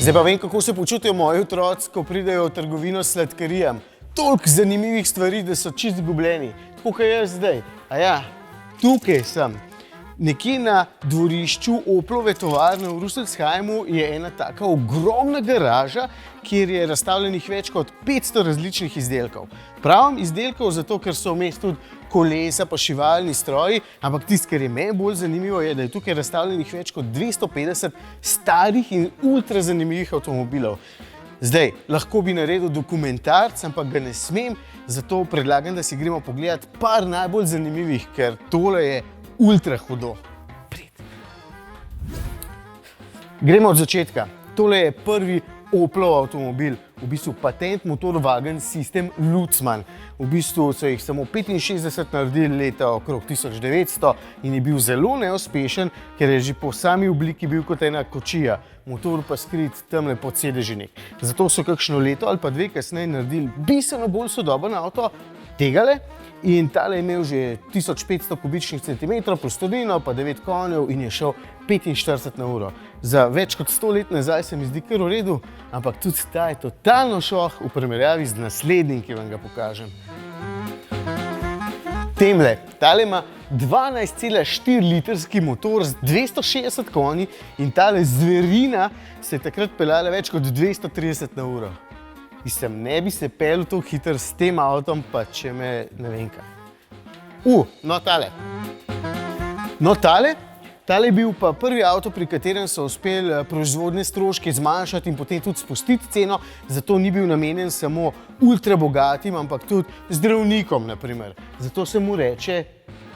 Zdaj pa vem, kako se počutijo moji otroci, ko pridejo v trgovino s sladkarijami. Toliko zanimivih stvari, da so čisto izgubljeni. Tako kot jaz zdaj. A ja, tukaj sem. Nekje na dvorišču Oplove tovarne v Rüsselsheimu je ena taka ogromna garaža, kjer je razstavljenih več kot 500 različnih izdelkov. Pravim izdelkov zato, ker so vmes tudi kolesa pa šivalni stroji, ampak tisto, kar je meni bolj zanimivo, je, da je tukaj razstavljenih več kot 250 starih in ultra zanimivih avtomobilov. Zdaj, lahko bi naredil dokumentarc, ampak ga ne smem, zato predlagam, da si gremo pogledat par najbolj zanimivih, ker tole je ultra hudo. Gremo od začetka. Tole je prvi Oplov avtomobil, v bistvu patent motor-wagen sistem Lutzmann. V bistvu so jih samo 65 naredili leta okrog 1900 in je bil zelo neuspešen, ker je že po sami obliki bil kot ena kočija, motor pa skrit tamle pod sedežnik. Zato so kakšno leto ali pa dve kasneje naredili bistveno bolj sodoben avto, tegale, in tale je imel že 1500 kubičnih centimetrov prostornino, pa 9 konjev in je šel 45 na uro. Za več kot 100 let nazaj se mi zdi kar v redu, ampak tudi ta je totalno šoh v primerjavi z naslednjim, ki vam ga pokažem. Tale ima 12,4 litrski motor z 260 konji in tale zverina se je takrat peljala več kot 230 na uro. Mislim, ne bi se peljal tako hitro s tem avtom, pa če me ne vem kaj. Tale je bil pa prvi avto, pri katerem so uspeli proizvodne stroške zmanjšati in potem tudi spustiti ceno, zato ni bil namenjen samo ultra bogatim, ampak tudi zdravnikom, na primer. Zato se mu reče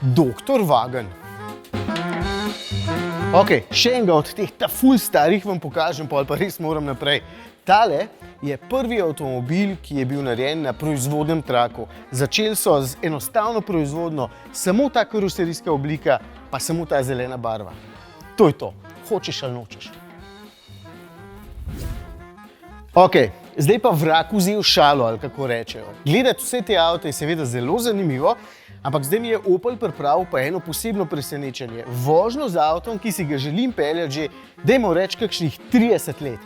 Doktor Wagen. Ok, še enega od teh ful starih vam pokažem, pa res moram naprej. Tale je prvi avtomobil, ki je bil narejen na proizvodnem traku. Začeli so z enostavno proizvodno, samo ta karoserijska oblika, pa samo ta zelena barva. To je to. Hočeš ali nočeš. Ok, zdaj pa vrag vzel šalo, ali kako rečejo. Gledati vse te avte je seveda zelo zanimivo, ampak zdaj mi je Opel pripravil pa eno posebno presenečenje. Vožnjo z avtom, ki si ga želim peljati že, dajmo reči, kakšnih 30 let.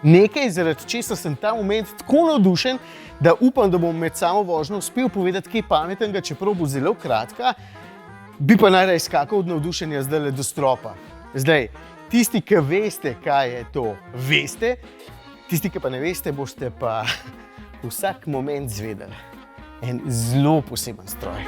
Nekaj, zaradi česa sem ta moment tako navdušen, da upam, da bom med samo vožnjo uspel povedati kaj pametnega, čeprav bo zelo kratka, bi pa najraje skakal od navdušenja zdajle do stropa. Zdaj, tisti, ki veste, kaj je to, veste, tisti, ki pa ne veste, boste pa vsak moment zvedeli. En zelo poseben stroj.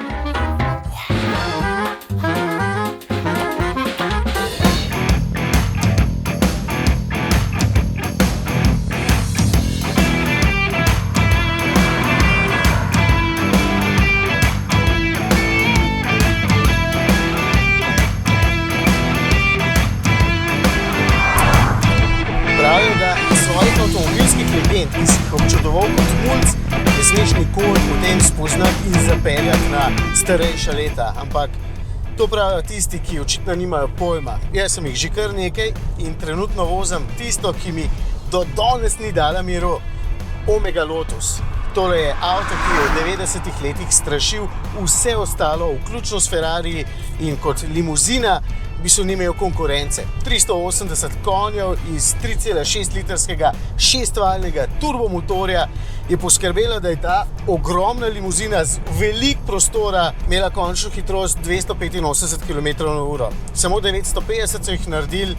Ki si jih občudoval kot mulc, ne smeš nikoli potem spoznati in zapeljati na starejša leta. Ampak to pravijo tisti, ki očitno nimajo pojma. Jaz sem jih že kar nekaj in trenutno vozim tisto, ki mi do danes ni dala miru, Omega Lotus. Tole je avto, ki je v 90-ih letih strašil vse ostalo, vključno s Ferrari, in kot limuzina v bistvu ni imel konkurence. 380 konjev iz 3,6 litrskega šestvaljnega turbomotorja je poskrbela, da je ta ogromna limuzina z veliko prostora imela končno hitrost 285 km/h. Samo 950 so jih naredili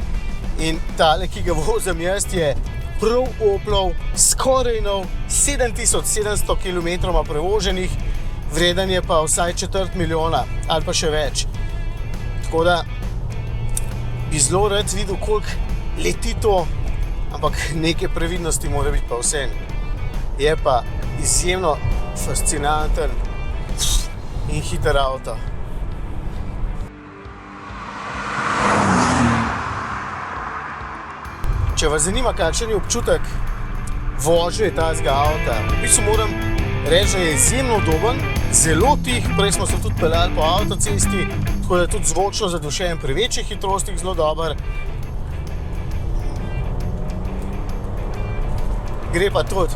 in tale, ki ga vozim jaz, je prav Oplov, skoraj nov, 7700 km prevoženih, vreden je pa vsaj 250 000 ali pa še več. Tako da bi zelo rad videl, koliko leti to, ampak neke previdnosti mora biti pa vsem. Je pa izjemno fascinanten in hiter avto. Če vas zanima, kakšen je občutek vožnje tazga avta, v bistvu moram reči, da je izjemno udoben, zelo tih, prej smo se tudi peljali po avtocesti, tako da je tudi zvočno zadušen pri večjih hitrostih zelo dober. Gre pa tudi.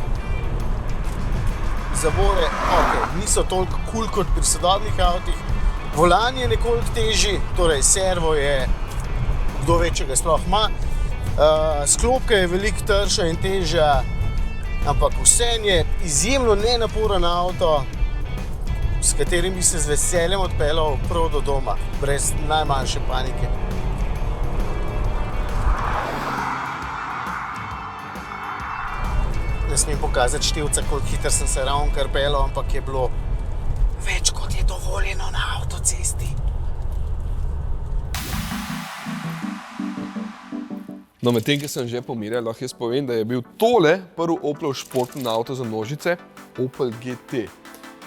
Zavore, niso toliko kul kot pri sodobnih avtih. Volan je nekoliko težji, torej servo je, kdo ve, če ga sploh ima. Sklopka je veliko trša in težja, ampak vseeno je izjemno nenaporen avto, s katerim bi se z veseljem odpeljal prav do doma, brez najmanjše panike. Ne smem pokazati števca, koliko hitro sem se ravnokar peljal, ampak je bilo več, kot je dovoljeno na avtocesti. No, med tem, ki sem že pomirjal, lahko jaz povem, da je bil tole prvi Opelov športni auto za množice, Opel GT.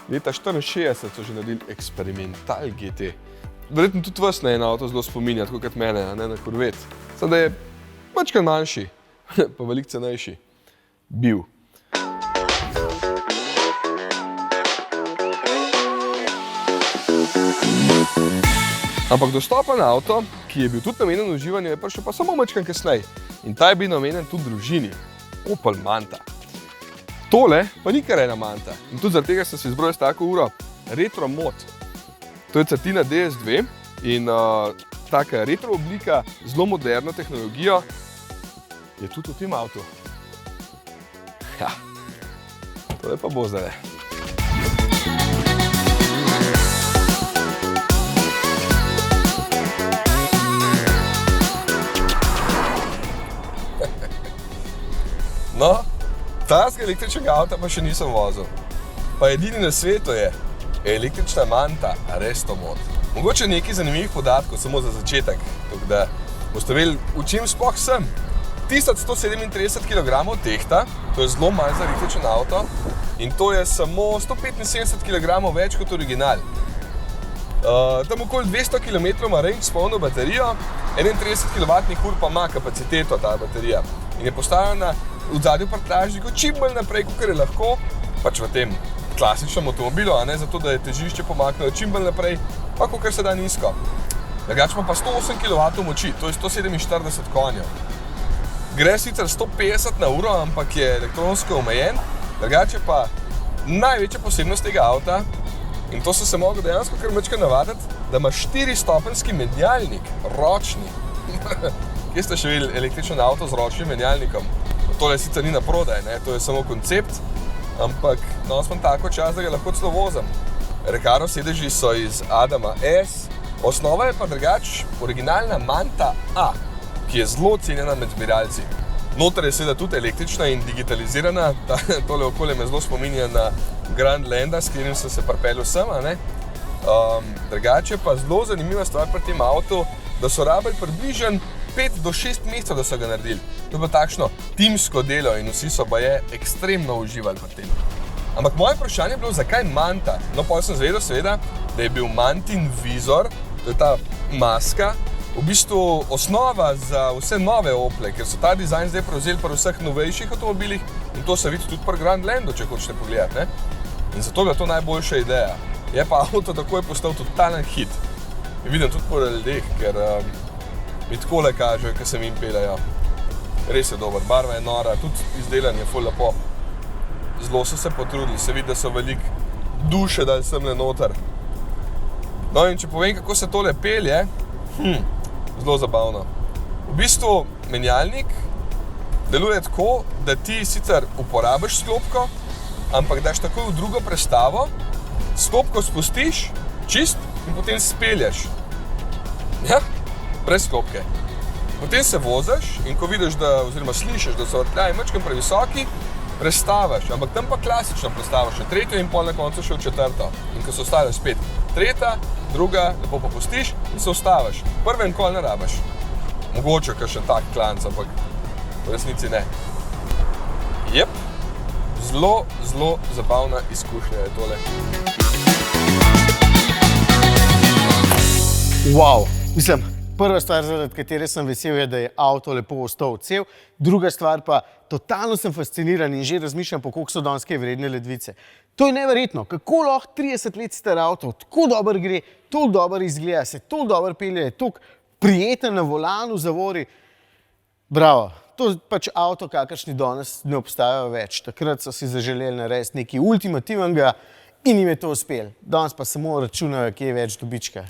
Leta 1964 so že naredili eksperimental GT. Verjetno tudi vas na en avto zelo spominja, tako kot mene, a ne na Corvette. Samo da je mačkrat manjši, pa veliko cenejši. Bil. Ampak dostopen avto, ki je bil tudi namenjen uživanju, je prišel pa samo mačkrat kasneje. In ta je bil namenjen tudi družini. Opel Manta. Tole pa ni kar ena Manta. In tudi zaradi tega sem si izbrojil s tako uro Retro Mod. To je catina DS2 in taka retro oblika, zelo moderno tehnologijo je tudi v tem avtu. Ja, tole pa bo zdaj. No, tazga električnega avta pa še nisem vozil. Pa edini na svetu je električna Manta Resto Mod. Mogoče nekaj zanimivih podatkov, samo za začetek, tako da boste vedeli, v čem sploh sem. 1137 kg tehta, to je zelo malo za električen avto, in to je samo 175 kg več kot original. Tam okoli 200 km ima range s polno baterijo, 31 kWh pa ima kapaciteto ta baterija. In je postavljena v zadnjem prtljažniku čim bolj naprej, kot je lahko, pač v tem klasičnem avtomobilu, a ne, zato da je težišče pomaknilo čim bolj naprej, pa kot se da nizko. Drugače ima pa 108 kW moči, to je 147 konjev. Gre sicer 150 na uro, ampak je elektronsko omejen, drugače pa največja posebnost tega avta, in to sem se mogel dejansko kar majčkeno navaditi, da ima 4-stopenjski menjalnik, ročni. Kje ste še videli električen avto z ročnim menjalnikom? Tole sicer ni na prodaj, ne? To je samo koncept, ampak danes imam tako čas, da ga lahko celo vozim. Recaro sedeži so iz Adama S, osnova je pa drugač originalna Manta A, ki je zelo cenjena med zbiralci. Noter je seveda tudi električna in digitalizirana, tole okolje me zelo spominja na Grand Landa, s katerim sem se pripeljal sem, a ne. Drugače pa zelo zanimiva stvar pri tem avtu, da so rabili približno 5 do 6 mesecev, da so ga naredili. To je bilo takšno timsko delo in vsi so baje ekstremno uživali pri tem. Ampak moje vprašanje je bilo, zakaj Manta? No, potem sem zvedel seveda, da je bil Mantin vizor, to je ta maska, v bistvu osnova za vse nove Ople, ker so ta dizajn zdaj prevzeli pri vseh novejših avtomobilih in to se vidi tudi pri Grand Landu, če hočete pogledati, ne? In zato je to najboljša ideja. Je pa avto takoj postal totalen hit. In vidim tudi po ljudeh, ker mi takole kažejo, ko se jim peljajo. Res je dober, barva je nora, tudi izdelan je ful lepo. Zelo so se potrudili, se vidi, da so veliko duše dali semle noter. No in če povem, kako se tole pelje, zelo zabavno. V bistvu menjalnik deluje tako, da ti sicer uporabiš sklopko, ampak daš takoj v drugo prestavo, sklopko spustiš, čist in potem spelješ. Ja, brez sklopke. Potem se voziš in ko vidiš, oziroma slišiš, da so vrtljaji majčkeno previsoki, prestavaš, ampak tam pa klasično prestavaš na tretjo in pol na koncu še v četrto. In ko se ustaviš spet tretja, druga, lepo popustiš in se ustaviš. Prve nikoli ne rabiš. Mogoče kakšen tak klanc, ampak v resnici ne. Jep, zelo, zelo zabavna izkušnja je tole. Wow, mislim, prva stvar, zaradi katere sem vesel, je, da je avto lepo ostal cel. Druga stvar pa, totalno sem fasciniran in že razmišljam, po koliko so danes kaj vredne ledvice. To je neverjetno, kako lahko 30 let star avto tako dobro gre, toliko dobro izgleda, se toliko dobro pelje, je toliko prijeten na volanu, zavori. Bravo, to je pač avto, kakršni danes ne obstajajo več. Takrat so si zaželeli narediti nekaj ultimativnega in jim je to uspelo. Danes pa samo računajo, kje je več dobička.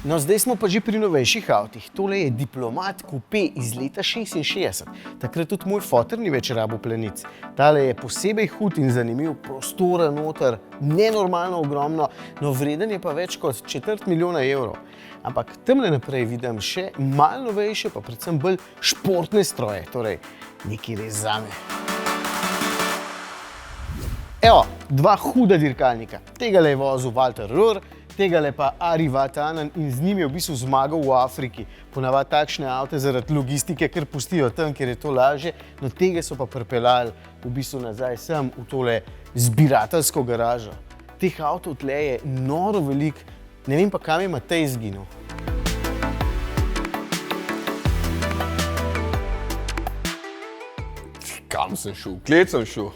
No, zdaj smo pa že pri novejših avtih. Tole je Diplomat Coupe iz leta 66. Takrat tudi moj foter ni več rabil plenic. Tale je posebej hud in zanimiv, prostora noter, nenormalno ogromno, no vreden je pa več kot 250 000 evrov. Ampak temle naprej vidim še malo novejše, pa predvsem bolj športne stroje, torej nekaj res zame. Evo, dva huda dirkalnika. Tegale je vozil Walter Röhr, tegale pa Ari Vatanen in z njim je v bistvu zmagal v Afriki. Ponavadi takšne avte zaradi logistike, ker pustijo tam, ker je to lažje, no tega so pa pripeljali v bistvu nazaj sem v tole zbirateljsko garažo. Teh avtov tle je noro veliko, ne vem pa kam je Matej izginil. Kam sem šel? Klet sem šel.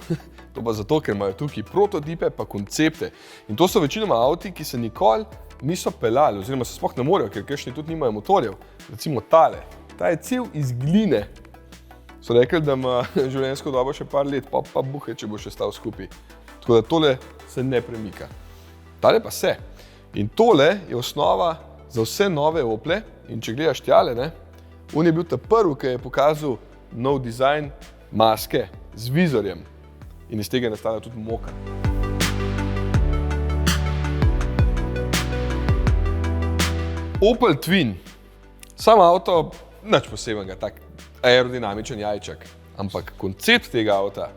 To pa zato, ker imajo tukaj prototipe pa koncepte. In to so večinoma avti, ki se nikoli niso peljali, oziroma se sploh ne morejo, ker kakšni tudi nimajo motorjev. Recimo tale. Ta je cel iz gline. So rekli, da ima življenjsko dobo še par let, pa buhe, če bo še stal skupaj. Tako da tole se ne premika. Tale pa se. In tole je osnova za vse nove Ople. In če gledaš tjale, on je bil ta prvi, ki je pokazal nov dizajn maske z vizorjem. In iz tega je nastala tudi moka. Opel Twin. Sam avto, nič posebenega, tak aerodinamičen jajček. Ampak koncept tega avta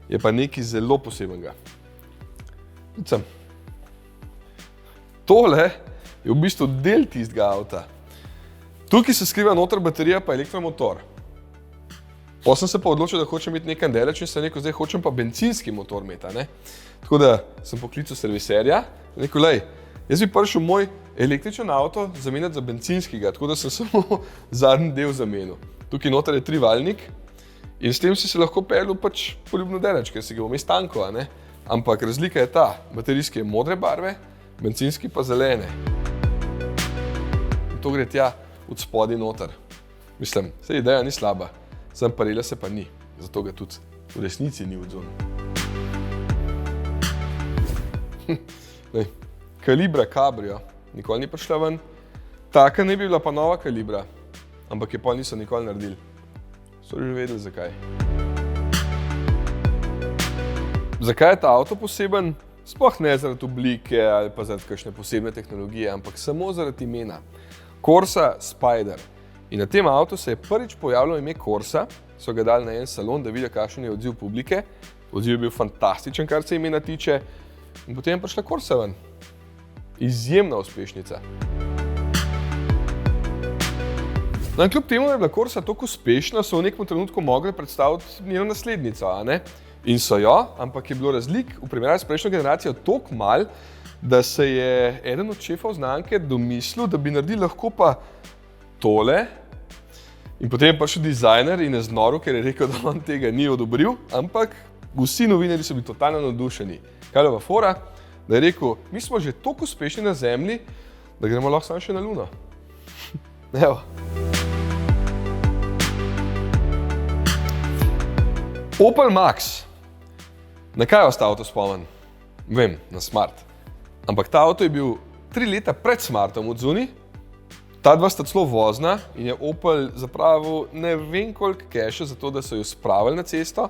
je pa nekaj zelo posebenega. Tole je v bistvu del tistega avta. Tukaj se skriva noter baterija pa elektromotor. Potem sem se pa odločil, da hočem imeti nekaj daleč in sem rekel, zdaj hočem pa bencinski motor imeti. Tako da sem poklical serviserja in rekel, lej, jaz bi prišel moj električen avto zamenjati za bencinskega, tako da sem samo zadnji del zamenil. Tukaj noter je trivaljnik in s tem si se lahko peljal pač poljubno daleč, ker si ga vmes tanko, ampak razlika je ta, baterijski je modre barve, bencinski pa zelene. In to gre tja od spodaj noter. Mislim, saj ideja ni slaba. Sem parela se pa ni, zato ga tudi v resnici ni odzon. Calibra Cabrio nikoli ni prišla ven. Taka ne bi bila pa nova Calibra, ampak je pa niso nikoli naredili. So že vedeli, zakaj. Zakaj je ta avto poseben? Sploh ne zaradi oblike ali pa zaradi kakšne posebne tehnologije, ampak samo zaradi imena. Corsa Spider. In na tem avtu se je prvič pojavilo ime Corsa, so ga dali na en salon, da vidijo, kakšen je odziv publike. Odziv je bil fantastičen, kar se imena tiče. In potem je prišla Corsa ven. Izjemna uspešnica. No in kljub temu, da je bila Corsa toliko uspešna, so v nekem trenutku mogli predstaviti njeno naslednico, In so jo, ampak je bilo razlik v primerjavi s prejšnjo generacijo toliko malo, da se je eden od šefov znamke domislil, da bi naredili lahko pa tole. In potem je prišel dizajner in je znoril, ker je rekel, da on tega ni odobril, ampak vsi novinarji so bili totalno navdušeni. Kaj je pa fora? Da je rekel, mi smo že toliko uspešni na Zemlji, da gremo lahko samo še na Luno. Evo. Opel Max. Na kaj vas ta avto spomen? Vem, na Smart. Ampak ta avto je bil 3 leta pred Smartom odzunaj. Ta dva sta celo vozna in je Opel zapravil ne vem koliko keša za to, da so jo spravili na cesto,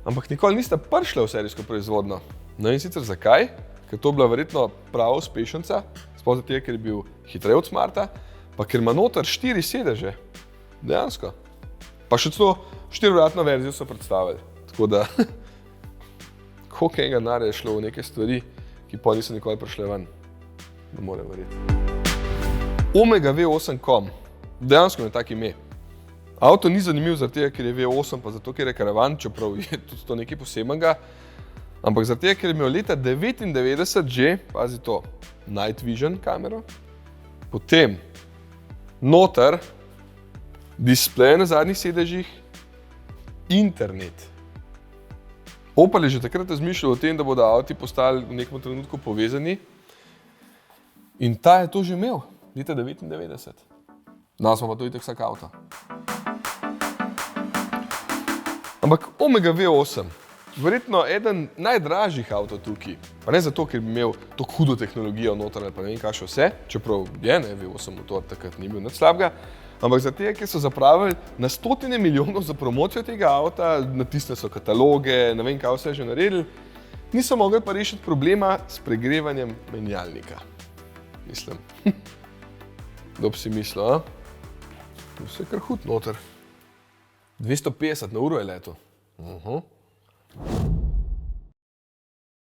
ampak nikoli nista prišla v serijsko proizvodnjo. No in sicer zakaj? Ker to je bila verjetno prava uspešnica, sploh zato, ker je bil hitreje od Smarta, pa ker ima noter 4 sedeže. Dejansko. Pa še celo 4-vratno verzijo so predstavili. Tako da, koliko enega denarja je šlo v neke stvari, ki pa niso nikoli prišle ven. Ne morem verjeti. Omega V8.com. Dejansko je tak ime. Avto ni zanimiv zaradi tega, ker je V8, pa zato, ker je karavan, čeprav je tudi to nekaj posebenega. Ampak zaradi tega, ker je imel leta 1999 že, pazi to, Night Vision kamero. Potem noter displej na zadnjih sedežih, internet. Opel je že takrat razmišljal o tem, da bodo avti postali v nekem trenutku povezani. In ta je to že imel. Leta 1999. No, smo pa to itak vsak avto. Ampak Omega V8, verjetno eden najdražjih avtov tukaj. Pa ne zato, ker bi imel to hudo tehnologijo noter ali pa ne vem kaj še vse, čeprav je, ne, V8 motor takrat ni bil nič slabega, ampak zato, ker so zapravili na stotine milijonov za promocijo tega avta, natisnili so kataloge, ne vem kaj vse že naredili, niso mogli pa rešiti problema s pregrevanjem menjalnika. Mislim. Kdo bi si mislil, a? Vse kar hud noter. 250 na uro je leto.